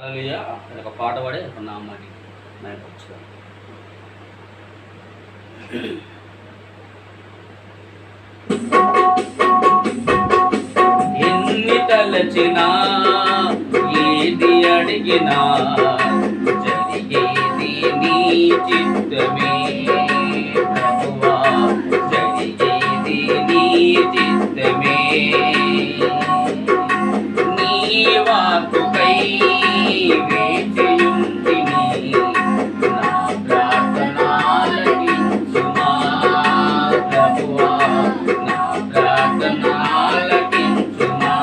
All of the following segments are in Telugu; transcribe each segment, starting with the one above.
హల్లెలూయా ఒక పాట పాడి నామాన్ని మైపరచుదాం. ఎన్ని తలచినా ఏది అడిగినా జరిగేది నీ చిత్తమే ప్రభువా, జరిగేది నీ చిత్తమే. నీ వాక్కుకై వేచియుంటిని, నా ప్రార్థన ఆలకించుమా ప్రభువా, నా ప్రార్థన ఆలకించుమా.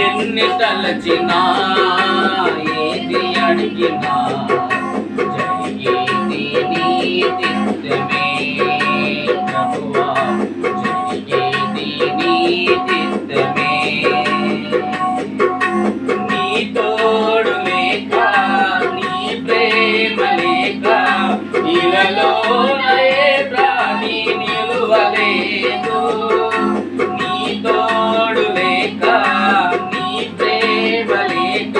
ఎన్ని తలచినా ఏది అడిగినా జరిగేది నీ చిత్తమే ప్రభువా, జరిగేది నీ చిత్తమే. నీ తోడు లేక నీ ప్రేమ లేక ఇలలో ఏ ప్రాణి నిలువలేదు. నీ తోడు లేక నీ ప్రేమ లేక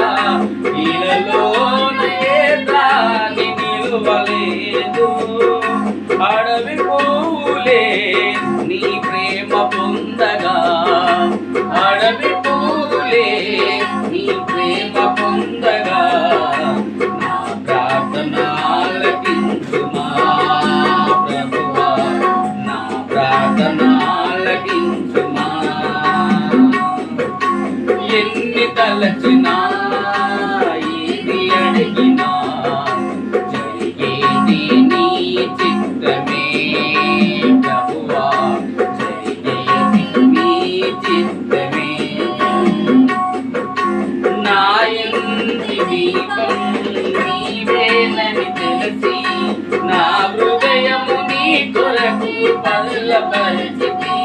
ఇలలో ఏ ప్రాణి నిలువలేదు. అడవి పూలే నీ ప్రేమ పొందగా, అడవి పూలే నీ ప్రేమ పొందగా, నా ప్రార్థన ఆలకించుమా ప్రభువా, నా ప్రార్థన ఆలకించుమా. ఎన్ని తలచినా ఏది అడిగినా జరిగేది నీ చిత్తమే ప్రభువా, జరిగేది నీ చిత్తమే. నా ఇంటి దీపం నీవేనని తెలిసి నా హృదయము నీ కొరకు పల్లపరిచితి.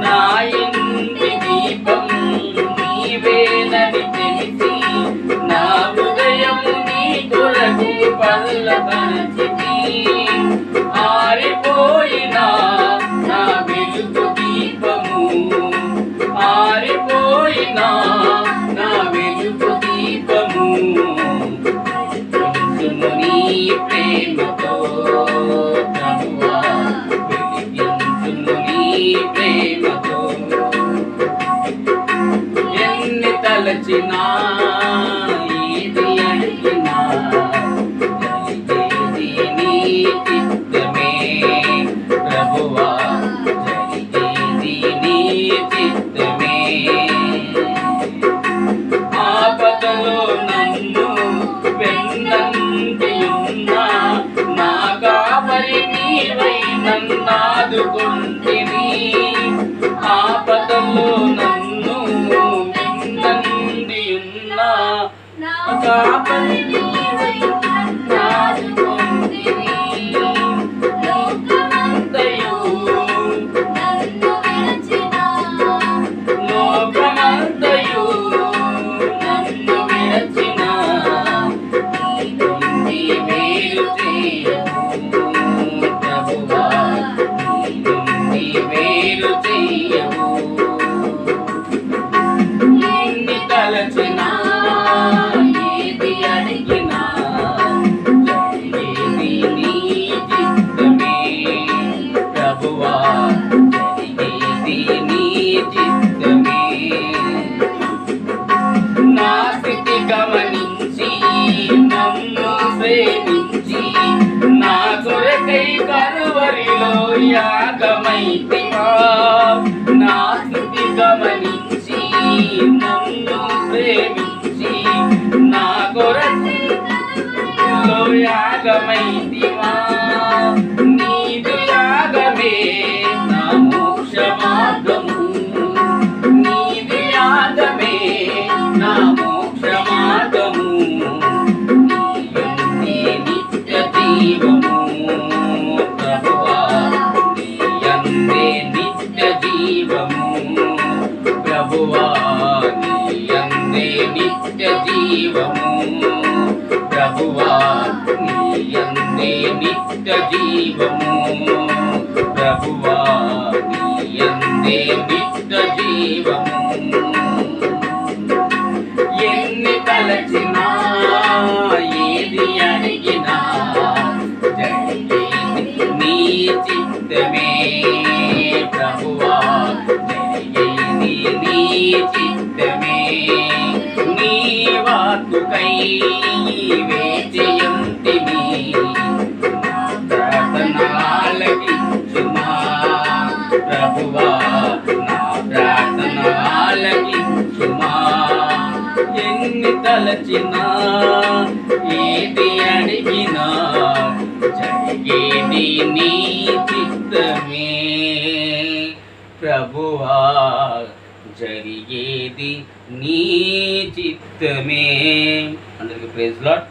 నా ఇంటి దీపం నీవేనని తెలిసి నా హృదయము నీ కొరకు పల్లపరిచితి. ఆరిపోయినా నా వెలుగు దీపము, ఆరిపోయినా నా వెలుగు దీపము, వెలుగుము నీ ప్రేమతో ప్రభువా, వెలిగించుము నీ ప్రేమతో. ఎన్ని తలచినా ఏది అడిగినా జరిగేది నీ చిత్తమే ప్రభువా, జరిగేది నీ చిత్తమే. ఆపదలో నన్ను వెన్నంటియున్నా నా కాపరి నీవై నన్నాదుకొంటివి. ఆపదలో నన్ను వెన్నంటియున్నా నా కాపరి నీవై నన్నాదుకొంటివి. లోకమంతయు నన్ను విరచినా, లోకమంతయు నన్ను విరచినా, నీ నుండి వేరు చేయవు ప్రభువా, నీ నుండి వేరు చేయవు. ఎన్ని తలచినా ఏది అడిగినా జరిగేది నీ చిత్తమే ప్రభువా, జరిగేది నీ చిత్తమే. నా స్థితి గమనించి నన్ను ప్రేమించి నా కొరకై కలువరిలో యాగమైతివా. నా స్థితి గమనించి నన్ను ప్రేమించి నా కొరకైలో యాగమైతివా. నీదు యాగమే నా మోక్ష మార్గము, నీది యాగమే నా మోక్ష మార్గము. నీ నిత్య జీవము ప్రభువా, నీ యందే నిత్య జీవము ప్రభువా, నీ యందే నిత్య జీవము ప్రభువా, నీ యందే నిత్య జీవము ప్రభువా, నీ యందే నిత్య జీవము. తలచినా ఏది అడిగినా జరిగేది నీ చిత్తమే ప్రభువా, జరిగేది నీ చిత్తమే. నీ వాక్కుకై వేచియుంటిని, నా ప్రార్థన ఆలకించుమా ప్రభువా, నా ప్రార్థన ఆలకించుమా. ఎన్ని తలచినా ఏది అడిగినా జరిగేది నీ చిత్తమే ప్రభువా, జరిగేది నీ చిత్తమే. అందరికీ ప్రైజ్ లార్డ్.